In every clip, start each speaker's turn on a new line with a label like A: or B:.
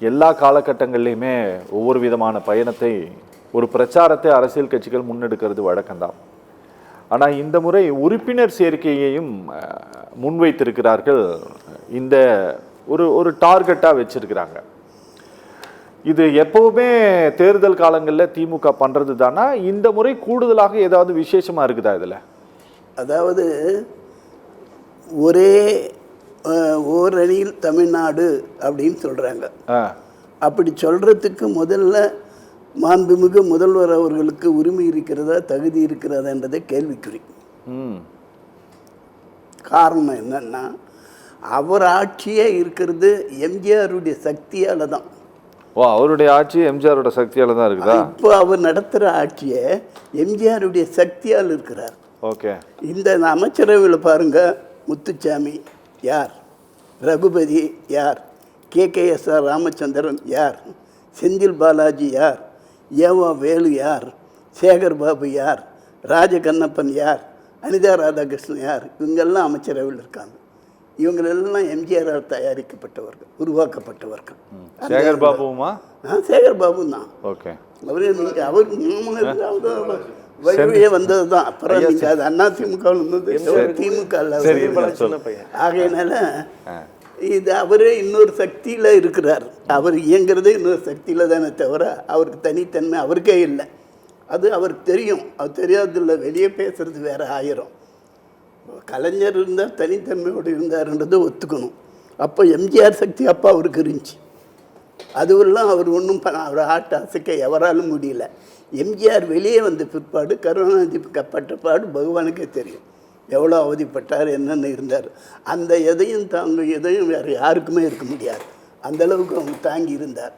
A: எல்லா காலகட்டங்கள்லையுமே ஒவ்வொரு விதமான பயணத்தை ஒரு பிரச்சாரத்தை அரசியல் கட்சிகள் முன்னெடுக்கிறது வழக்கம்தான். ஆனால் இந்த முறை உறுப்பினர் சேர்க்கையையும் முன்வைத்திருக்கிறார்கள். இந்த ஒரு டார்கெட்டாக வச்சிருக்கிறாங்க. இது எப்பவுமே தேர்தல் காலங்களில் திமுக பண்ணுறது தானா? இந்த முறை கூடுதலாக ஏதாவது விசேஷமாக இருக்குதா இதில்?
B: அதாவது ஒரே ஓரணியில் தமிழ்நாடு அப்படின்னு சொல்கிறாங்க. அப்படி சொல்கிறதுக்கு முதல்ல மாண்புமிகு முதல்வர் அவர்களுக்கு உரிமை இருக்கிறதா, தகுதி இருக்கிறதான்றதை கேள்விக்குறி. காரணம் என்னன்னா, அவர் ஆட்சியே இருக்கிறது எம்ஜிஆருடைய சக்தியால் தான்.
A: அவருடைய ஆட்சி எம்ஜிஆரோட சக்தியால் தான் இருக்குதா?
B: இப்போ அவர் நடத்துகிற ஆட்சியை எம்ஜிஆருடைய சக்தியால் இருக்கிறார்.
A: ஓகே.
B: இந்த அமைச்சரவையில் பாருங்க, முத்துச்சாமி யார், ரகுபதி யார், KKSR ராமச்சந்திரன் யார், செந்தில் பாலாஜி யார், ஏவா வேலு யார், சேகர் பாபு யார், ராஜகண்ணப்பன் யார், அனிதா ராதாகிருஷ்ணன் யார், இவங்கெல்லாம் அமைச்சரவையில் இருக்காங்க. இவங்களெல்லாம் எம்ஜிஆரால் தயாரிக்கப்பட்டவர்கள், உருவாக்கப்பட்டவர்கள்.
A: சேகர் பாபுமா?
B: சேகர் பாபு தான்.
A: ஓகே.
B: அவர் வழியே வந்தது தான். அப்புறம் நீங்கள் அது அதிமுக திமுக ஆகையினால இது அவரே இன்னொரு சக்தியில் இருக்கிறார். அவர் இயங்குறதே இன்னொரு சக்தியில் தானே தவிர அவருக்கு தனித்தன்மை அவருக்கே இல்லை. அது அவருக்கு தெரியும். அது தெரியாதில்லை, வெளியே பேசுறது வேற ஆயிரம். கலைஞர் இருந்தால் தனித்தன்மையோடு இருந்தாருன்றதை ஒத்துக்கணும். அப்போ எம்ஜிஆர் சக்தி அப்போ அவருக்கு இருந்துச்சு. அதுவெல்லாம் அவர் ஒன்றும் அவர் ஆட்ட அசைக்க எவராலும் முடியல. எம்ஜிஆர் வெளியே வந்த பிற்பாடு கருணாநிதி பட்ட பாடு பகவானுக்கே தெரியும். எவ்வளோ அவதிப்பட்டார், என்னென்ன இருந்தார். அந்த எதையும் வேறு யாருக்குமே இருக்க முடியாது. அந்தளவுக்கு அவங்க தாங்கி இருந்தார்.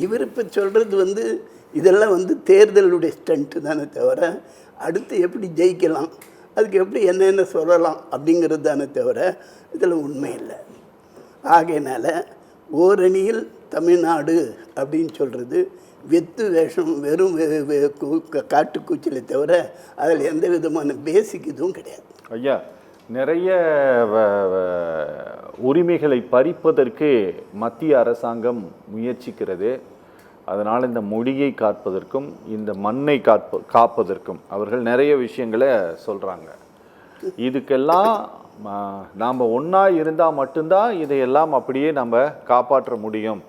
B: இவர் இப்போ சொல்கிறது இதெல்லாம் தேர்தலுடைய ஸ்டண்ட்டு தானே தவிர அடுத்து எப்படி ஜெயிக்கலாம், அதுக்கு எப்படி என்னென்ன சொல்லலாம் அப்படிங்கிறது தானே தவிர இதில் உண்மை இல்லை. ஆகையினால ஓரணியில் தமிழ்நாடு அப்படின்னு சொல்கிறது வெத்து வேஷம், வெறும் காட்டுக்கூச்சலை தவிர அதில் எந்த விதமான பேசிக் இதுவும் கிடையாது.
A: ஐயா, நிறைய உரிமைகளை பறிப்பதற்கு மத்திய அரசாங்கம் முயற்சிக்கிறது. அதனால் இந்த மொழியை காப்பதற்கும் இந்த மண்ணை காப்பதற்கும் அவர்கள் நிறைய விஷயங்களை சொல்கிறாங்க. இதுக்கெல்லாம் நாம் ஒன்றா இருந்தால் மட்டும்தான் இதையெல்லாம் அப்படியே நம்ம காப்பாற்ற முடியும்.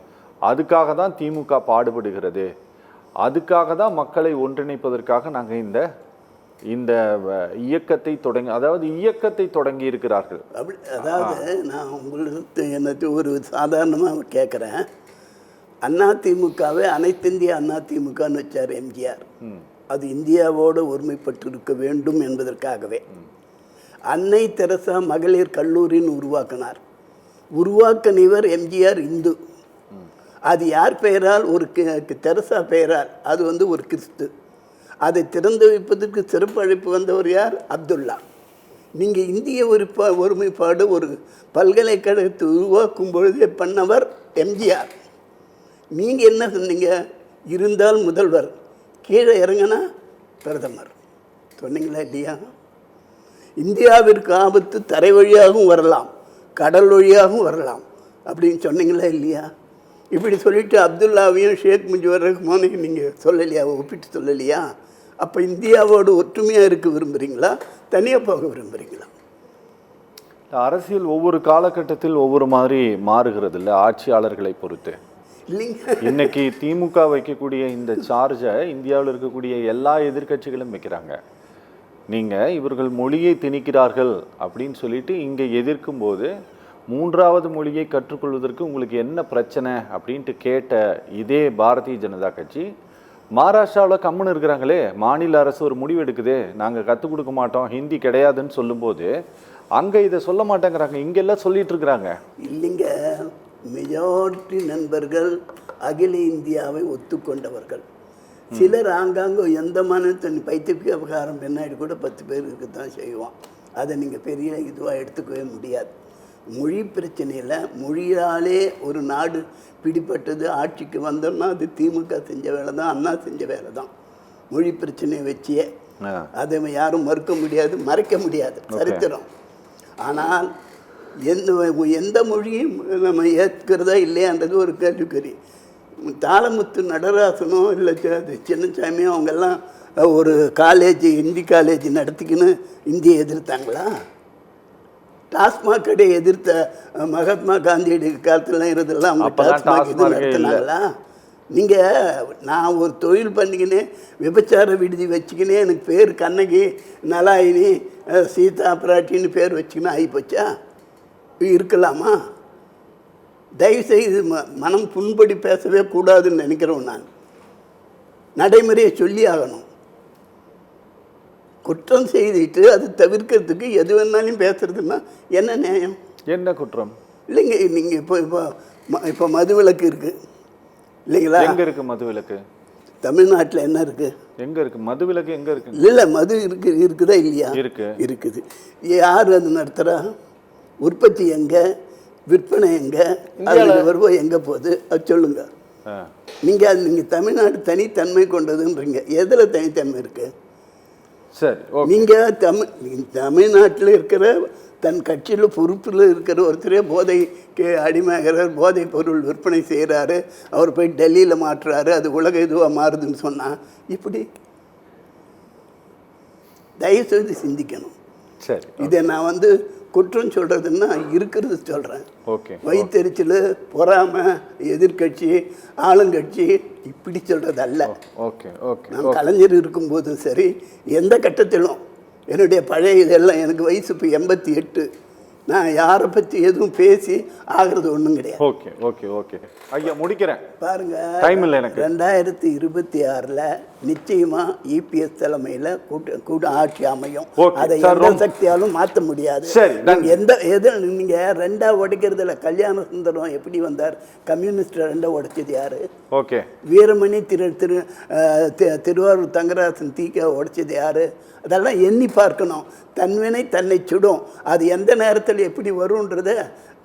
A: அதுக்காக தான் திமுக பாடுபடுகிறது. அதுக்காக தான் மக்களை ஒன்றிணைப்பதற்காக நாங்கள் இந்த இயக்கத்தை தொடங்கி இருக்கிறார்கள்.
B: அதாவது நான் உங்களுக்கு எனக்கு ஒரு சாதாரணமாக கேட்குறேன். அதிமுகவை அனைத்திந்திய அதிமுகன்னு வச்சார் எம்ஜிஆர். அது இந்தியாவோடு ஒருமைப்பட்டு இருக்க வேண்டும் என்பதற்காகவே. அன்னை தெரசா மகளிர் கல்லூரின்னு உருவாக்கினார். உருவாக்கினவர் எம்ஜிஆர் இந்து. அது யார் பெயரால்? ஒரு தெரசா பெயரால். அது ஒரு கிறிஸ்து. அதை திறந்து வைப்பதற்கு சிறப்பு அழைப்பு வந்தவர் யார்? அப்துல்லா. நீங்கள் இந்திய ஒருமைப்பாடு ஒரு பல்கலைக்கழகத்தை உருவாக்கும் பொழுதே பண்ணவர் எம்ஜிஆர். நீங்கள் என்ன சொன்னீங்க? இருந்தால் முதல்வர், கீழே இறங்கினா பிரதமர். சொன்னீங்களா இல்லையா? இந்தியாவிற்கு ஆபத்து தரை வழியாகவும் வரலாம், கடல் வழியாகவும் வரலாம் அப்படின்னு சொன்னீங்களா இல்லையா? இப்படி சொல்லிவிட்டு அப்துல்லாவையும் ஷேக் முஜிபுர் ரஹ்மானையும் நீங்கள் சொல்லலையா, ஒப்பிட்டு சொல்லலையா? அப்போ இந்தியாவோடு ஒற்றுமையாக இருக்க விரும்புகிறீங்களா, தனியாக போக விரும்புகிறீங்களா?
A: அரசியல் ஒவ்வொரு காலகட்டத்தில் ஒவ்வொரு மாதிரி மாறுகிறது இல்லை, ஆட்சியாளர்களை பொறுத்து.
B: இல்லைங்க,
A: இன்னைக்கு திமுக வைக்கக்கூடிய இந்த சார்ஜை இந்தியாவில் இருக்கக்கூடிய எல்லா எதிர்கட்சிகளும் வைக்கிறாங்க. நீங்கள் இவர்கள் மொழியை திணிக்கிறார்கள் அப்படின்னு சொல்லிட்டு இங்கே எதிர்க்கும் போது மூன்றாவது மொழியை கற்றுக்கொள்வதற்கு உங்களுக்கு என்ன பிரச்சனை அப்படின்ட்டு கேட்ட இதே பாரதிய ஜனதா கட்சி மகாராஷ்டிராவில் கம்முன்னு இருக்கிறாங்களே, மாநில அரசு ஒரு முடிவு எடுக்குது, நாங்கள் கற்றுக் கொடுக்க மாட்டோம், ஹிந்தி கிடையாதுன்னு சொல்லும்போது அங்கே இதை சொல்ல மாட்டேங்கிறாங்க, இங்கெல்லாம் சொல்லிட்டு இருக்கிறாங்க.
B: இல்லைங்க, மெஜாரிட்டி நண்பர்கள் அகில இந்தியாவை ஒத்துக்கொண்டவர்கள். சிலர் ஆங்காங்க எந்த மாநிலத்தின் பைத்திய உபகாரம் பின்னாடி கூட 10 பேர் இருக்கத்தான் செய்வான். அதை நீங்கள் பெரிய இதுவாக எடுத்துக்கவே முடியாது. மொழி பிரச்சனையில் மொழியாலே ஒரு நாடு பிடிப்பட்டது, ஆட்சிக்கு வந்தோம்னா அது திமுக செஞ்ச வேலை தான், அண்ணா செஞ்ச வேலை தான். மொழி பிரச்சனையை வச்சியே அதை யாரும் மறுக்க முடியாது, மறைக்க முடியாது, சரித்திரம். ஆனால் எந்த மொழியும் நம்ம ஏற்கிறதா இல்லையான்றது ஒரு கேள்விக்குறி. தாளமுத்து நடராசனோ இல்லை சின்னசாமியோ அவங்கெல்லாம் ஒரு காலேஜ் ஹிந்தி காலேஜ் நடத்திக்கின்னு இந்தியை எதிர்த்தாங்களா? டாஸ்மாக் கடையை எதிர்த்த மகாத்மா காந்தியுடைய காலத்துலாம் இருந்ததெல்லாம் அவங்க டாஸ்மாக் இது நடத்தினாங்களா? நீங்கள் நான் ஒரு தொழில் பண்ணிக்கினே விபச்சார விடுதி வச்சுக்கினே எனக்கு பேர் கண்ணகி நலாயினி சீதா பிராட்டின்னு பேர் வச்சுக்கினா ஆகிப்போச்சா? இருக்கலாமா? தயவுசெய்து மனம் புண்படி பேசவே கூடாதுன்னு நினைக்கிறோம். நான் நடைமுறையை சொல்லி ஆகணும். குற்றம் செய்துட்டு அது தவிர்க்கிறதுக்கு எது வேணாலும் பேசுறதுன்னா என்ன நியாயம்?
A: என்ன குற்றம்?
B: இல்லைங்க, நீங்கள் இப்போ மதுவிலக்கு இருக்குது இல்லைங்களா?
A: எங்கே இருக்குது மதுவிலக்கு?
B: தமிழ்நாட்டில் என்ன இருக்குது?
A: எங்கே இருக்குது மதுவிலக்கு? எங்கே இருக்குது?
B: இல்லை, மது இருக்குதா இல்லையா? இருக்குது. யார் அது நடத்துகிறா? உற்பத்தி எங்கே? விற்பனை எங்கே? அதில் வருவோம் எங்கே போகுது? அது சொல்லுங்கள். நீங்கள் தமிழ்நாடு தனித்தன்மை கொண்டதுன்றீங்க. எதில் தனித்தன்மை இருக்குது?
A: சரி,
B: நீங்கள் தமிழ்நாட்டில் இருக்கிற தன் கட்சியில் பொறுப்பில் இருக்கிற ஒருத்தரே போதைக்கு அடிமையாகிறார், போதை பொருள் விற்பனை செய்கிறாரு, அவர் போய் டெல்லியில் மாற்றுறாரு, அது உலக இதுவாக மாறுதுன்னு சொன்னால் இப்படி தயவுசெய்து சிந்திக்கணும்.
A: சரி,
B: இதை நான் குற்றம் சொல்கிறதுன்னா இருக்கிறது சொல்கிறேன்.
A: ஓகே.
B: வயிற்றெரிச்சல், பொறாமை, எதிர்கட்சி, ஆளுங்கட்சி இப்படி சொல்கிறது அல்ல.
A: Okay okay.
B: நான் கலைஞர் இருக்கும்போதும் சரி, எந்த கட்டத்திலும் என்னுடைய பழைய இதெல்லாம் எனக்கு வயசு இப்போ 88. நான் யாரை பற்றி எதுவும் பேசி ஆகிறது ஒன்றும் கிடையாது.
A: ஓகே ஓகே ஓகே ஐயா, முடிக்கிறேன்.
B: பாருங்க,
A: டைம் இல்லை எனக்கு.
B: 2026 நிச்சயமாக இபிஎஸ் தலைமையில் கூட்ட ஆட்சி அமையும். அதை எந்த சக்தியாலும் மாற்ற முடியாது. நீங்கள் ரெண்டா உடைக்கிறதுல கல்யாண சுந்தரம் எப்படி வந்தார்? கம்யூனிஸ்ட் ரெண்டா உடைச்சது யாரு?
A: ஓகே.
B: வீரமணி திருவாரூர் தங்கராசன் தீக்க உடைச்சது யாரு? அதெல்லாம் எண்ணி பார்க்கணும். தன்வினை தன்னை சுடும். அது எந்த நேரத்தில் எப்படி வரும்ன்றத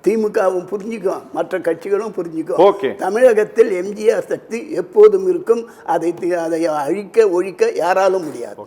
B: திமுகவும் புரிஞ்சுக்கும், மற்ற கட்சிகளும் புரிஞ்சுக்கும். தமிழகத்தில் எம்ஜிஆர் சக்தி எப்போதும் இருக்கும். அதை அழிக்க ஒழிக்க யாராலும் முடியாது.